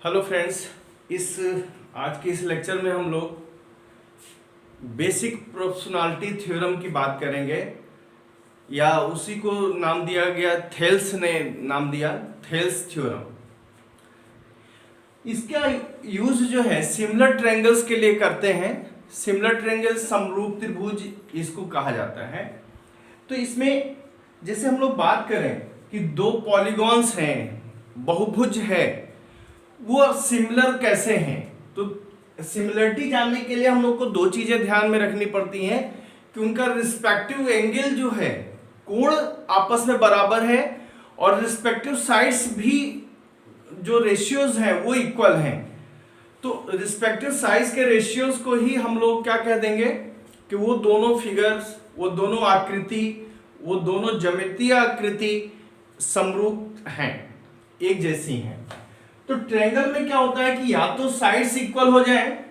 Hello friends, आज के इस लेक्चर में हम लोग बेसिक प्रोपोर्शनैलिटी थ्योरम की बात करेंगे, या उसी को नाम दिया गया, थेल्स ने नाम दिया थेल्स थ्योरम। इसका यूज जो है सिमिलर ट्रायंगल्स के लिए करते हैं। सिमिलर ट्रायंगल, समरूप त्रिभुज इसको कहा जाता है। तो इसमें जैसे हम लोग बात करें कि दो पॉलीगॉन्स हैं, बहुभुज है, वो सिमिलर कैसे हैं। तो सिमिलरिटी जानने के लिए हम लोग को दो चीजें ध्यान में रखनी पड़ती हैं कि उनका रिस्पेक्टिव एंगल जो है, कोण आपस में बराबर है, और रिस्पेक्टिव साइड्स भी जो रेशियोज हैं वो इक्वल हैं। तो रिस्पेक्टिव साइज के रेशियोज को ही हम लोग क्या कह देंगे कि वो दोनों फिगर्स, वो दोनों आकृति, वो दोनों ज्यामितीय आकृति समरूप हैं, एक जैसी हैं। तो ट्रायंगल में क्या होता है कि या तो साइड्स इक्वल हो जाए,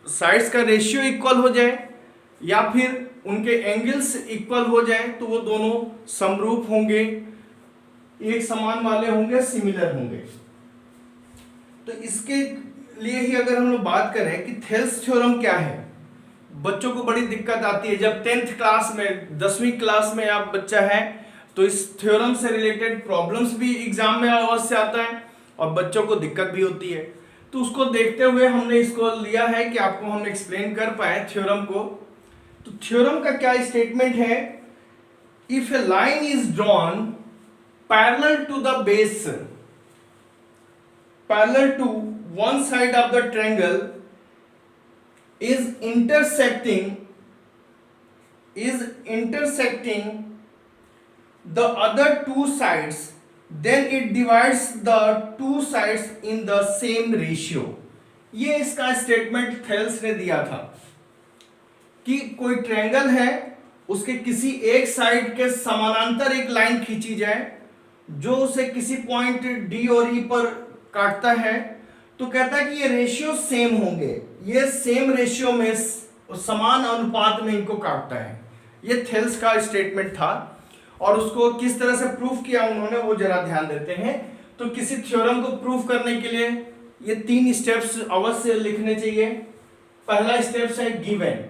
साइड्स का रेशियो इक्वल हो जाए, या फिर उनके एंगल्स इक्वल हो जाए, तो वो दोनों समरूप होंगे, एक समान वाले होंगे, सिमिलर होंगे। तो इसके लिए ही अगर हम लोग बात करें कि थेल्स थ्योरम क्या है, बच्चों को बड़ी दिक्कत आती है जब 10th क्लास में, 10वीं क्लास में आप बच्चा है, तो इस थ्योरम से रिलेटेड प्रॉब्लम्स भी एग्जाम में अवश्य आता है और बच्चों को दिक्कत भी होती है। तो उसको देखते हुए हमने इसको लिया है कि आपको हम एक्सप्लेन कर पाए थ्योरम को। तो थ्योरम का क्या स्टेटमेंट है, if a line is drawn parallel to the base, parallel to one side of the triangle is intersecting the other two sides, then it divides the two sides in the same ratio। ये इसका statement Thales ने दिया था कि कोई triangle है, उसके किसी एक साइड के समानांतर एक लाइन खींची जाए जो उसे किसी पॉइंट डी और ई पर काटता है। तो कहता है कि ये रेशियो सेम होंगे, ये सेम रेशियो में, समान अनुपात में इनको काटता है। ये थेल्स का स्टेटमेंट था, और उसको किस तरह से प्रूफ किया उन्होंने वो जरा ध्यान देते हैं। तो किसी थ्योरम को प्रूफ करने के लिए ये 3 स्टेप्स अवश्य लिखने चाहिए। पहला स्टेप्स है गिवन।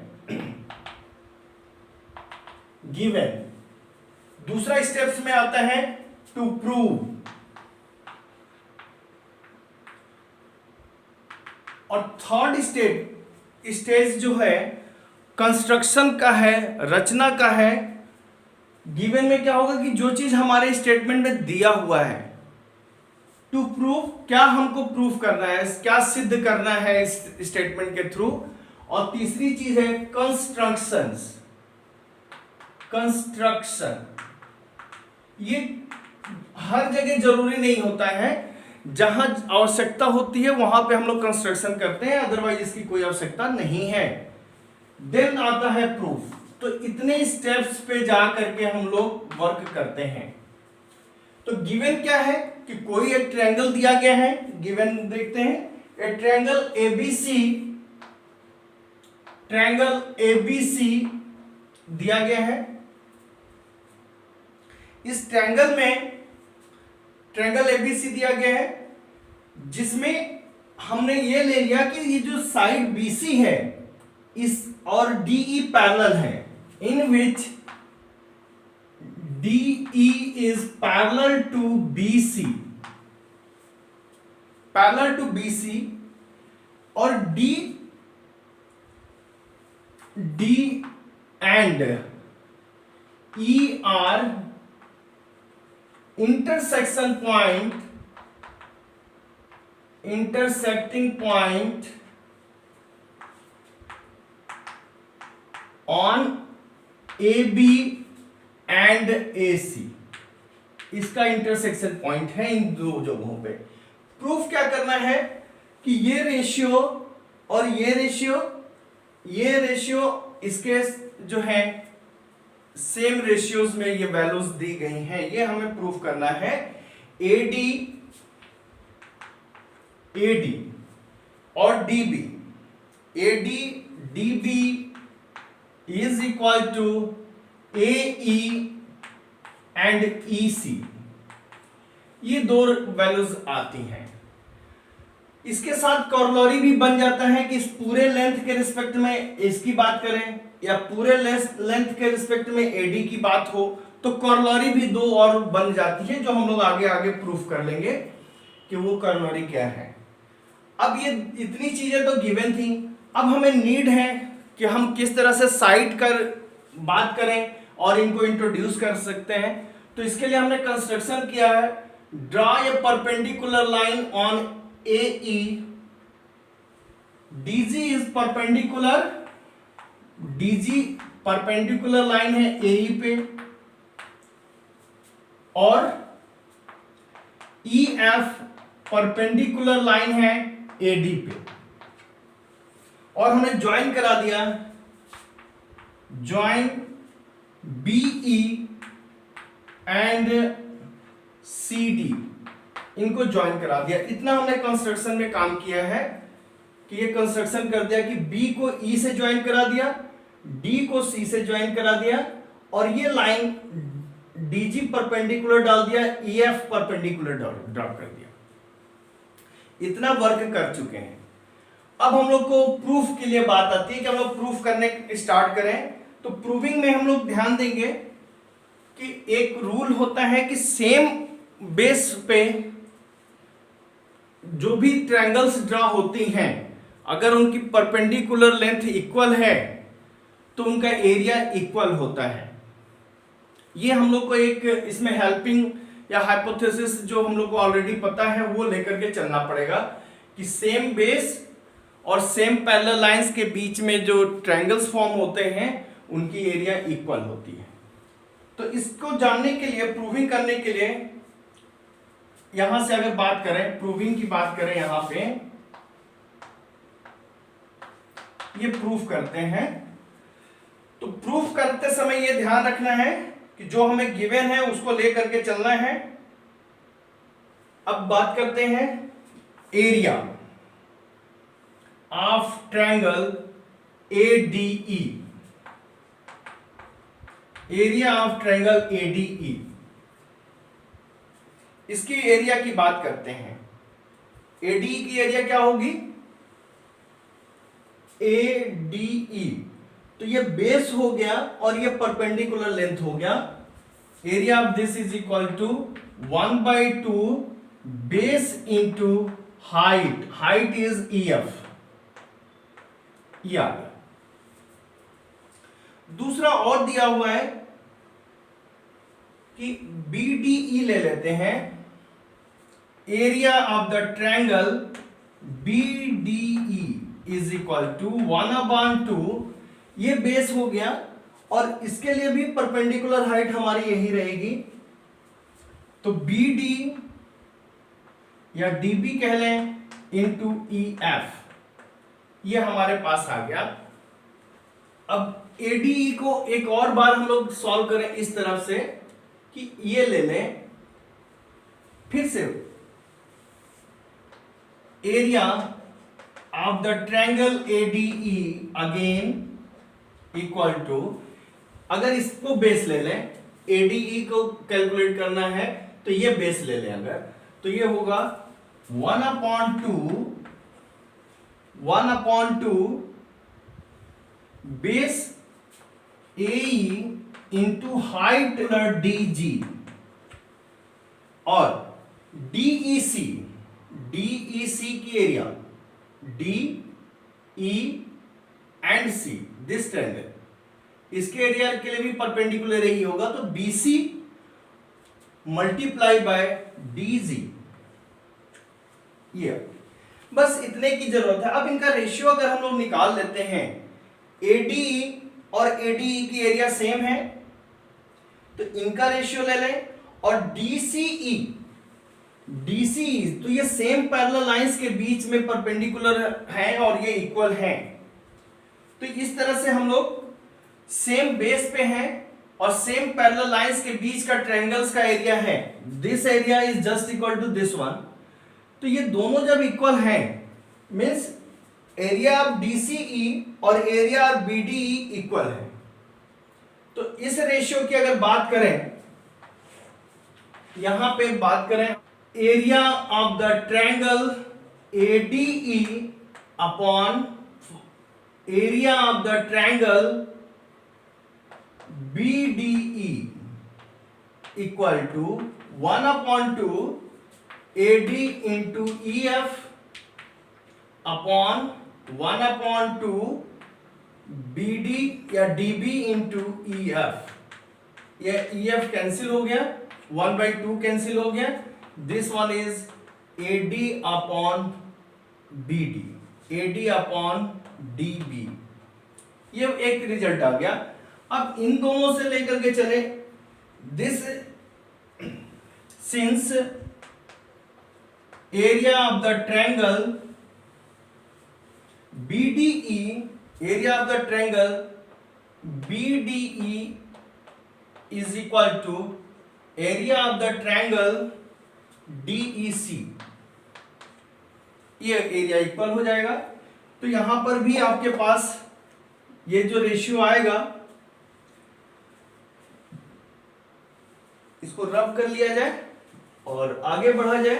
दूसरा स्टेप्स में आता है टू प्रूव, और थर्ड स्टेज जो है कंस्ट्रक्शन का है, रचना का है। गिवन में क्या होगा कि जो चीज हमारे स्टेटमेंट में दिया हुआ है, टू प्रूव, क्या हमको प्रूफ करना है, क्या सिद्ध करना है इस स्टेटमेंट के थ्रू। और तीसरी चीज है कंस्ट्रक्शन। ये हर जगह जरूरी नहीं होता है, जहां आवश्यकता होती है वहां पे हम लोग कंस्ट्रक्शन करते हैं, अदरवाइज इसकी कोई आवश्यकता नहीं है। देन आता है प्रूफ। तो इतने स्टेप्स पे जा करके हम लोग वर्क करते हैं। तो गिवन क्या है कि कोई एक ट्रायंगल दिया गया है, गिवन देखते हैं, ए ट्रायंगल एबीसी दिया गया है। इस ट्रायंगल में ट्रायंगल एबीसी दिया गया है, जिसमें हमने ये ले लिया कि ये जो साइड बीसी है इस और डीई पैरेलल है, in which DE is parallel to BC, और D and E are intersecting point on AB and AC। इसका इंटरसेक्शन पॉइंट है इन दो जगहों पे। प्रूफ क्या करना है कि ये रेशियो और ये रेशियो इसके जो है सेम रेशियोज में ये वैल्यूज दी गई हैं, ये हमें प्रूफ करना है। एडी और DB, AD DB is equal to AE and EC, ये दो वैल्यूज आती हैं। इसके साथ कॉर्लोरी भी बन जाता है कि इस पूरे लेंथ के रिस्पेक्ट में इसकी बात करें या पूरे लेंथ के रिस्पेक्ट में एडी की बात हो तो कॉर्लोरी भी दो और बन जाती है, जो हम लोग आगे आगे प्रूफ कर लेंगे कि वो कॉर्लोरी क्या है। अब ये इतनी चीजें तो गिवन थी, अब हमें नीड है कि हम किस तरह से साइड कर बात करें और इनको इंट्रोड्यूस कर सकते हैं। तो इसके लिए हमने कंस्ट्रक्शन किया है, draw a perpendicular line on AE, DG is perpendicular, DG perpendicular line है AE पे, और EF परपेंडिकुलर लाइन है AD पे, और हमने ज्वाइन करा दिया, ज्वाइन BE एंड CD, इनको ज्वाइन करा दिया। इतना हमने कंस्ट्रक्शन में काम किया है कि ये कंस्ट्रक्शन कर दिया कि B को E से ज्वाइन करा दिया, D को C से ज्वाइन करा दिया, और ये लाइन DG परपेंडिकुलर डाल दिया, EF परपेंडिकुलर ड्रॉप कर दिया। इतना वर्क कर चुके हैं। अब हम लोग को प्रूफ के लिए बात आती है कि हम लोग प्रूफ करने स्टार्ट करें। तो प्रूविंग में हम लोग ध्यान देंगे कि एक रूल होता है कि सेम बेस पे जो भी ट्रायंगल्स ड्रा होती हैं, अगर उनकी परपेंडिकुलर लेंथ इक्वल है तो उनका एरिया इक्वल होता है। ये हम लोग को एक इसमें हेल्पिंग या हाइपोथेसिस जो हम लोग को ऑलरेडी पता है वो लेकर के चलना पड़ेगा कि सेम बेस और सेम पैरेलल लाइंस के बीच में जो ट्रायंगल्स फॉर्म होते हैं उनकी एरिया इक्वल होती है। तो इसको जानने के लिए, प्रूविंग करने के लिए, यहां से अगर बात करें, प्रूविंग की बात करें, यहां पे ये प्रूफ करते हैं। तो प्रूफ करते समय ये ध्यान रखना है कि जो हमें गिवन है उसको लेकर के चलना है। अब बात करते हैं area of triangle ADE, area of triangle ADE, इसकी एरिया की बात करते हैं। ADE की एरिया क्या होगी? ADE, तो ये बेस हो गया और ये परपेंडिकुलर लेंथ हो गया। Area of this is equal to 1/2 base into height, height is EF, ये आ गया। दूसरा और दिया हुआ है कि BDE ले लेते हैं, area of the triangle BDE is equal to 1/2, ये बेस हो गया और इसके लिए भी परपेंडिकुलर हाइट हमारी यही रहेगी। तो BD या DB कह लें इंटू EF, ये हमारे पास आ गया। अब ADE को एक और बार हम लोग सॉल्व करें इस तरफ से कि ये ले लें, फिर से area of the triangle ADE again equal to, अगर इसको बेस ले लें, ADE को कैलकुलेट करना है तो ये बेस ले लें अगर, तो ये होगा 1/2 base AE into height DG और DEC की area DE and C, this triangle, इसके एरिया के लिए भी परपेंडिकुलर ही होगा, तो BC मल्टीप्लाई बाय DG, ये बस इतने की जरूरत है। अब इनका रेशियो अगर हम लोग निकाल लेते हैं, ADE और ADE की एरिया सेम है तो इनका रेशियो ले लें, और DCE तो ये सेम पैरेलल लाइंस के बीच में परपेंडिकुलर है और ये इक्वल है। तो इस तरह से हम लोग सेम बेस पे हैं और सेम पैरेलल लाइंस के बीच का ट्रायंगल्स का एरिया है, this area is just equal to this one. तो ये दोनों जब इक्वल हैं मींस एरिया ऑफ DCE और एरिया ऑफ BDE इक्वल है। तो इस रेशियो की अगर बात करें, यहां पे बात करें area of the triangle ADE upon area of the triangle BDE equal to 1/2 AD into EF upon 1/2 BD या DB into EF। ये EF कैंसिल हो गया, 1/2 कैंसिल हो गया, this one is AD upon BD, AD upon DB। ये एक result आ गया। अब इन दोनों से लेकर के चले, this since area of the triangle BDE, area of the triangle BDE is equal to area of the triangle DEC। ये एरिया इक्वल हो जाएगा। तो यहां पर भी आपके पास ये जो रेशियो आएगा, इसको रब कर लिया जाए और आगे बढ़ा जाए।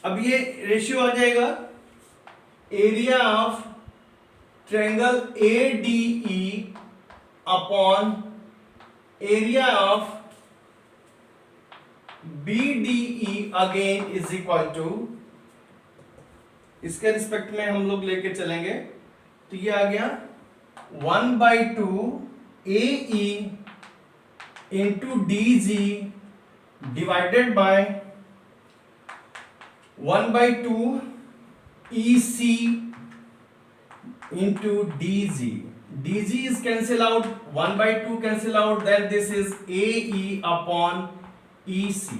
अब ये रेशियो आ जाएगा area of triangle ADE upon area of BDE again is equal to, इसके रिस्पेक्ट में हम लोग लेके चलेंगे तो ये आ गया 1/2 AE into DG divided by 1/2 EC into DG। DG is cancel out, 1/2 cancel out, then this is AE upon EC।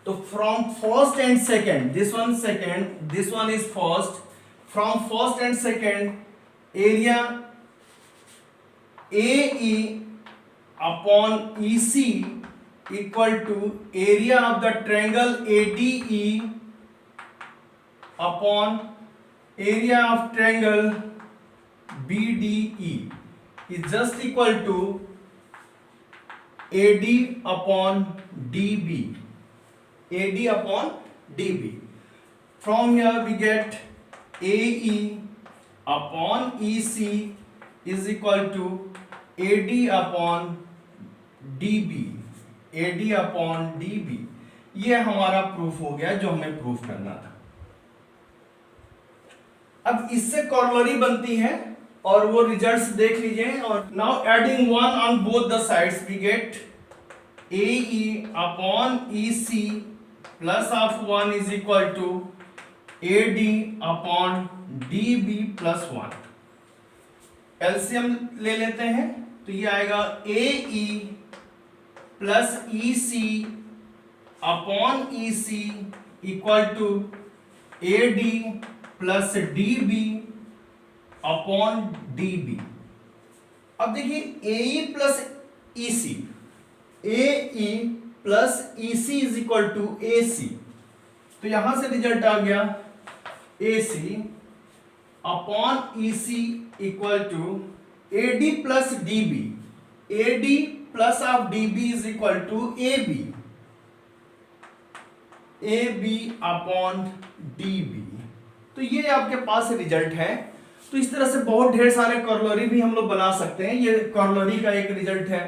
तो from first and second, this one second, this one is first, from first and second area AE upon EC equal to area of the triangle ADE upon area of triangle BDE is just equal to AD upon DB, AD upon DB। From here we get AE upon EC is equal to AD upon DB, AD upon DB। ये हमारा proof हो गया जो हमें proof करना था। अब इससे कॉर्नरी बनती है और वो रिजल्ट्स देख लीजिए। और now adding 1 on both the sides we get AE upon EC plus of 1 is equal to AD upon DB plus 1। LCM ले लेते हैं तो ये आएगा AE plus EC upon EC equal to AD plus DB upon DB। अब देखिए AE plus EC, AE plus EC is equal to AC। तो यहां से रिजल्ट आ गया AC upon EC equal to AD plus DB, AD plus of DB is equal to AB, AB upon DB। तो ये आपके पास रिजल्ट है। तो इस तरह से बहुत ढेर सारे कॉर्नरी भी हम लोग बना सकते हैं। ये कॉर्नरी का एक रिजल्ट है।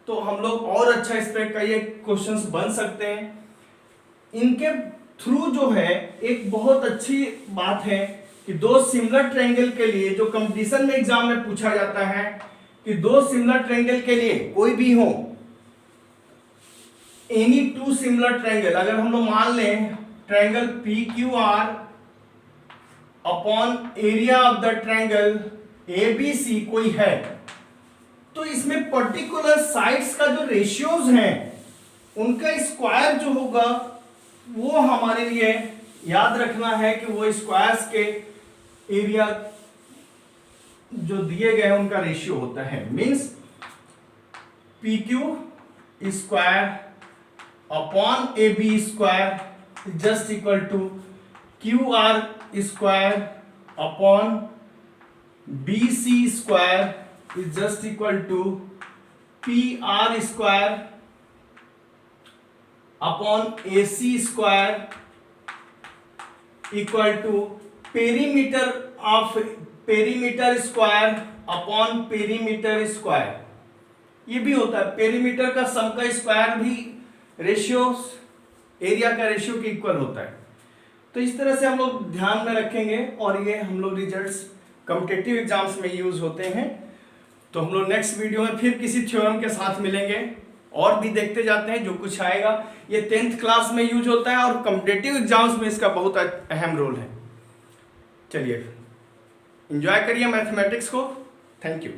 तो हम लोग और अच्छा इस पे कई क्वेश्चंस बन सकते हैं। इनके थ्रू जो है एक बहुत अच्छी बात है कि दो सिमिलर ट्रायंगल के लिए जो कंपटीशन में एग्जाम में पूछा जाता है कि दो सिमिलर ट्रायंगल के लिए कोई भी हो, एनी टू सिमिलर ट्रायंगल, अगर हम लोग मान लें triangle PQR upon area of the triangle ABC कोई है, तो इसमें पर्टिकुलर साइड्स का जो रेशियोज हैं उनका स्क्वायर जो होगा वो हमारे लिए याद रखना है कि वो स्क्वायर्स के एरिया जो दिए गए हैं उनका रेशियो होता है। Means PQ square upon AB square just equal to QR square upon BC square is just equal to PR square upon AC square equal to perimeter square upon perimeter square. ये भी होता है, perimeter का सम का square भी ratio area का ratio के equal होता है। तो इस तरह से हम लोग ध्यान में रखेंगे और ये हम लोग रिजल्ट्स कॉम्पिटिटिव एग्जाम्स में यूज होते हैं। तो हम लोग नेक्स्ट वीडियो में फिर किसी थ्योरम के साथ मिलेंगे और भी देखते जाते हैं जो कुछ आएगा। ये 10th क्लास में यूज होता है और कॉम्पिटिटिव एग्जाम्स में इसका बहुत अहम रोल है। चलिए एंजॉय करिए मैथमेटिक्स को। Thank you.